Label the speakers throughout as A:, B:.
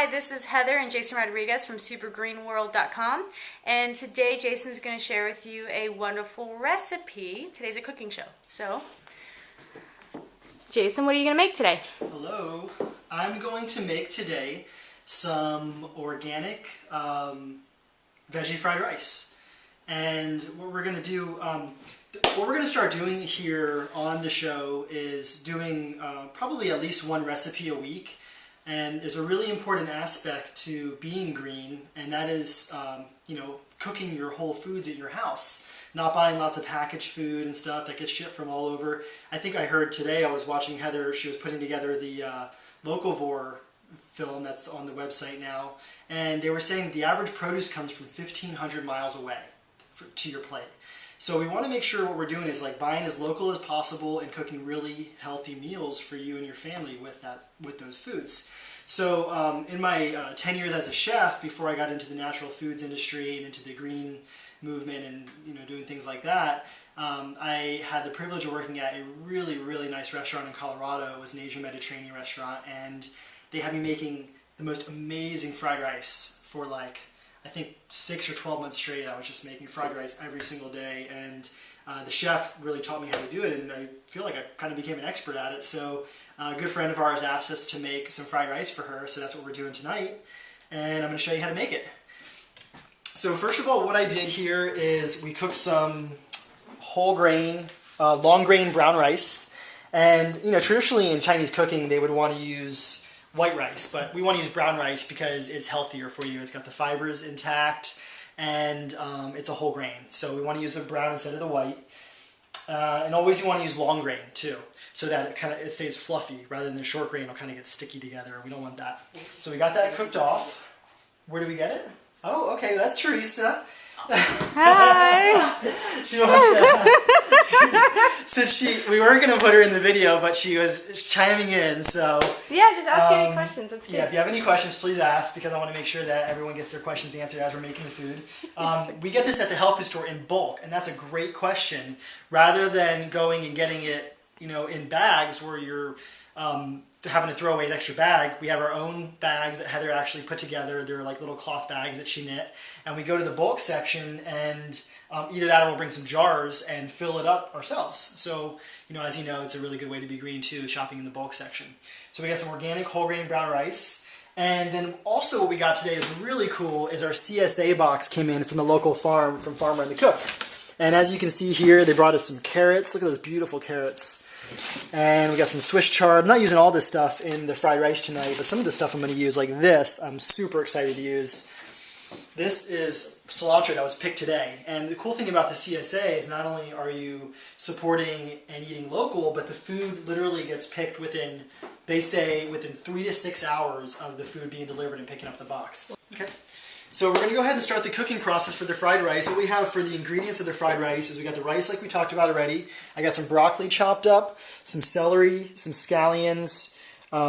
A: Hi, this is Heather and Jason Rodriguez from supergreenworld.com, and today Jason's going to share with you a wonderful recipe. Today's a cooking show. So, Jason, what are you going to make today?
B: Hello. I'm going to make today some organic veggie fried rice. And what we're going to do, what we're going to start doing here on the show is doing probably at least one recipe a week. And there's a really important aspect to being green, and that is, cooking your whole foods at your house. Not buying lots of packaged food and stuff that gets shipped from all over. I think I heard today, I was watching Heather, she was putting together the Locavore film that's on the website now, and they were saying the average produce comes from 1,500 miles away to your plate. So we want to make sure what we're doing is like buying as local as possible and cooking really healthy meals for you and your family with those foods. So in my 10 years as a chef, before I got into the natural foods industry and into the green movement and doing things like that, I had the privilege of working at a really, really nice restaurant in Colorado. It was an Asian Mediterranean restaurant, and they had me making the most amazing fried rice for I think 6 or 12 months straight. I was just making fried rice every single day, and the chef really taught me how to do it, and I feel like I kind of became an expert at it. So a good friend of ours asked us to make some fried rice for her, so that's what we're doing tonight, and I'm going to show you how to make it. So first of all, what I did here is we cooked some whole grain, long grain brown rice, and traditionally in Chinese cooking they would want to use white rice, but we want to use brown rice because it's healthier for you. It's got the fibers intact, and it's a whole grain. So we want to use the brown instead of the white. And always you want to use long grain too, so that it stays fluffy rather than the short grain will kind of get sticky together. We don't want that. So we got that cooked off. Where do we get it? Oh, okay, that's Teresa.
A: Hi.
B: She wants to ask. Since we weren't going to put her in the video, but she was chiming in, so...
A: Yeah, just ask any questions. That's
B: yeah, if you have any questions, please ask, because I want to make sure that everyone gets their questions answered as we're making the food. We get this at the health food store in bulk, and that's a great question. Rather than going and getting it, in bags where you're having to throw away an extra bag, we have our own bags that Heather actually put together. They're like little cloth bags that she knit, and we go to the bulk section and either that or we'll bring some jars and fill it up ourselves. So, as you know, it's a really good way to be green too, shopping in the bulk section. So we got some organic whole grain brown rice, and then also what we got today is really cool is our CSA box came in from the local farm, from Farmer and the Cook. And as you can see here, they brought us some carrots. Look at those beautiful carrots. And we got some Swiss chard. I'm not using all this stuff in the fried rice tonight, but some of the stuff I'm going to use, like this, I'm super excited to use. This is cilantro that was picked today. And the cool thing about the CSA is not only are you supporting and eating local, but the food literally gets picked within, they say, within 3 to 6 hours of the food being delivered and picking up the box. Okay. So we're going to go ahead and start the cooking process for the fried rice. What we have for the ingredients of the fried rice is we got the rice like we talked about already. I got some broccoli chopped up, some celery, some scallions.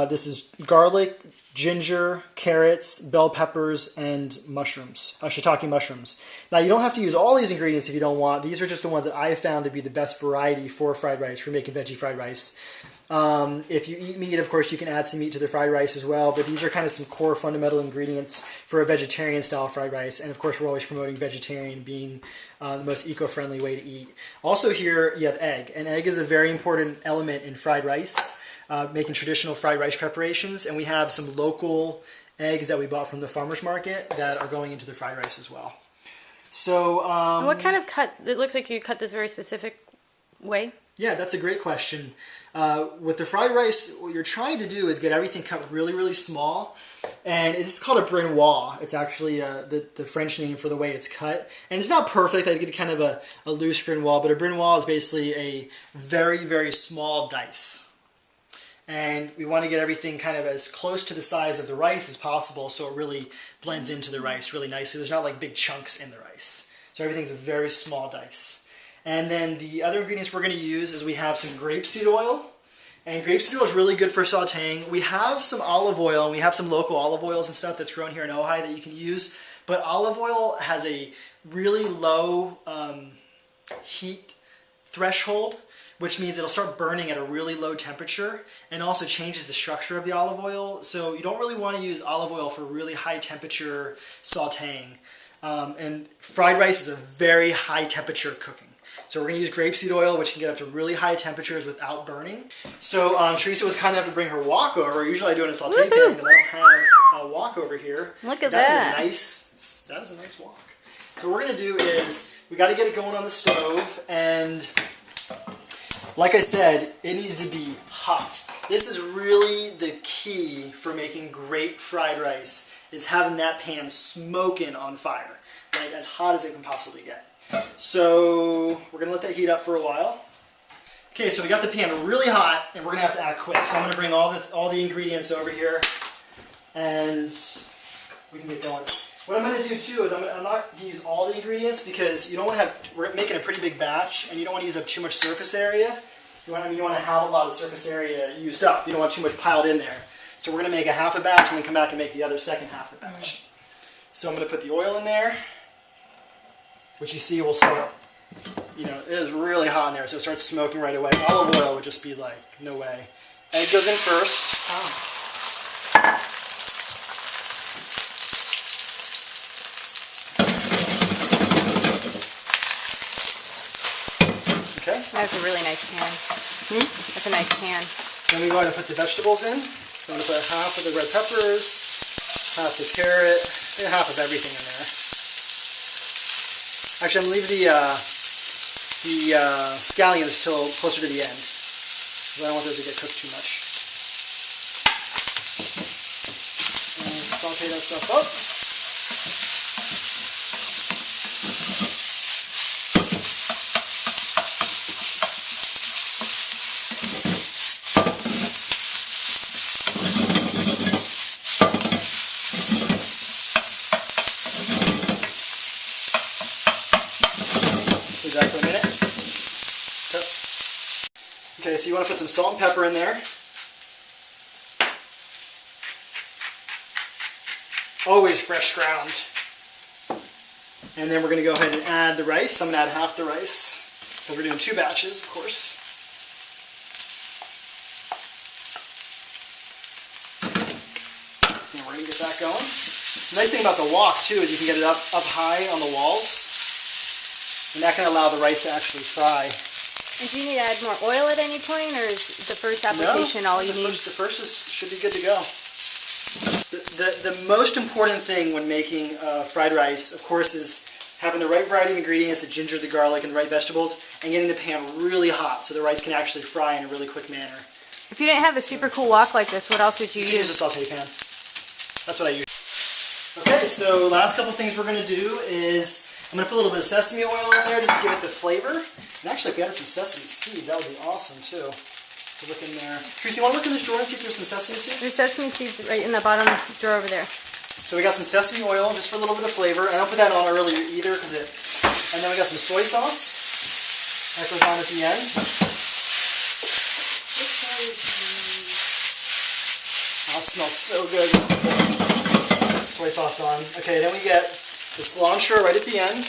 B: This is garlic, ginger, carrots, bell peppers, and mushrooms, shiitake mushrooms. Now you don't have to use all these ingredients if you don't want. These are just the ones that I found to be the best variety for fried rice, for making veggie fried rice. If you eat meat, of course, you can add some meat to the fried rice as well, but these are kind of some core fundamental ingredients for a vegetarian-style fried rice, and of course we're always promoting vegetarian being the most eco-friendly way to eat. Also here you have egg, and egg is a very important element in fried rice, making traditional fried rice preparations, and we have some local eggs that we bought from the farmer's market that are going into the fried rice as well. So,
A: what kind of cut? It looks like you cut this very specific way.
B: Yeah, that's a great question. With the fried rice, what you're trying to do is get everything cut really, really small. And it's called a brunoise. It's actually the French name for the way it's cut. And it's not perfect. I get kind of a loose brunoise, but a brunoise is basically a very, very small dice. And we want to get everything kind of as close to the size of the rice as possible so it really blends into the rice really nicely. There's not like big chunks in the rice. So everything's a very small dice. And then the other ingredients we're going to use is we have some grapeseed oil. And grapeseed oil is really good for sauteing. We have some olive oil, and we have some local olive oils and stuff that's grown here in Ojai that you can use. But olive oil has a really low heat threshold, which means it'll start burning at a really low temperature and also changes the structure of the olive oil. So you don't really want to use olive oil for really high temperature sauteing. And fried rice is a very high temperature cooking. So we're going to use grapeseed oil, which can get up to really high temperatures without burning. So Teresa was kind enough to bring her wok over. Usually I do it in a saute pan because I don't have a wok over here.
A: Look at that.
B: That is a nice wok. So what we're going to do is we got to get it going on the stove, and like I said, it needs to be hot. This is really the key for making great fried rice, is having that pan smoking on fire, like as hot as it can possibly get. So we're going to let that heat up for a while. Okay, so we got the pan really hot, and we're going to have to act quick. So I'm going to bring all the ingredients over here, and we can get going. What I'm going to do too is I'm not going to use all the ingredients because you don't want to have, we're making a pretty big batch, and you don't want to use up too much surface area. You want to have a lot of surface area used up. You don't want too much piled in there. So we're going to make a half a batch and then come back and make the other second half of the batch. So I'm going to put the oil in there, which you see will start, it is really hot in there, so it starts smoking right away. Olive oil would just be like, no way. Egg goes in first. Okay.
A: That's a really nice pan. That's a nice pan.
B: Then we go ahead and put the vegetables in. So I'm going to put half of the red peppers, half the carrot, and half of everything in there. Actually, I'm going to leave the scallions till closer to the end, because I don't want those to get cooked too much. And saute that stuff up. Do that for a minute. Okay, so you want to put some salt and pepper in there. Always fresh ground. And then we're going to go ahead and add the rice. I'm going to add half the rice, because we're doing 2 batches, of course. And we're going to get that going. The nice thing about the wok, too, is you can get it up high on the walls. And that can allow the rice to actually fry.
A: And do you need to add more oil at any point, or is the first application all you need?
B: The first should be good to go. The most important thing when making fried rice, of course, is having the right variety of ingredients, the ginger, the garlic, and the right vegetables, and getting the pan really hot so the rice can actually fry in a really quick manner.
A: If you didn't have a super cool wok like this, what else would you use?
B: Use a saute pan. That's what I use. Okay, so last couple things we're going to do is I'm going to put a little bit of sesame oil in there just to give it the flavor. And actually, if we added some sesame seeds, that would be awesome too. So look in there. Tracy, you want to look in this drawer and see if there's some sesame seeds?
A: There's sesame seeds right in the bottom drawer over there.
B: So we got some sesame oil just for a little bit of flavor. I don't put that on earlier either because it... And then we got some soy sauce. That goes on at the end. Oh, it smells so good. Soy sauce on. Okay, then we get the cilantro right at the end,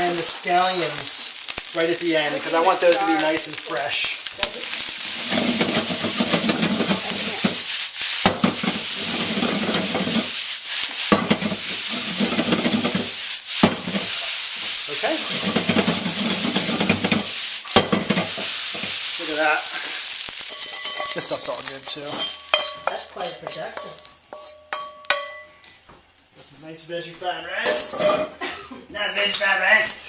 B: and the scallions right at the end, because I want those to be nice and fresh. Okay. Look at that. This stuff's all good too.
C: That's quite a production.
B: Some nice veggie fried rice. Nice veggie fried rice.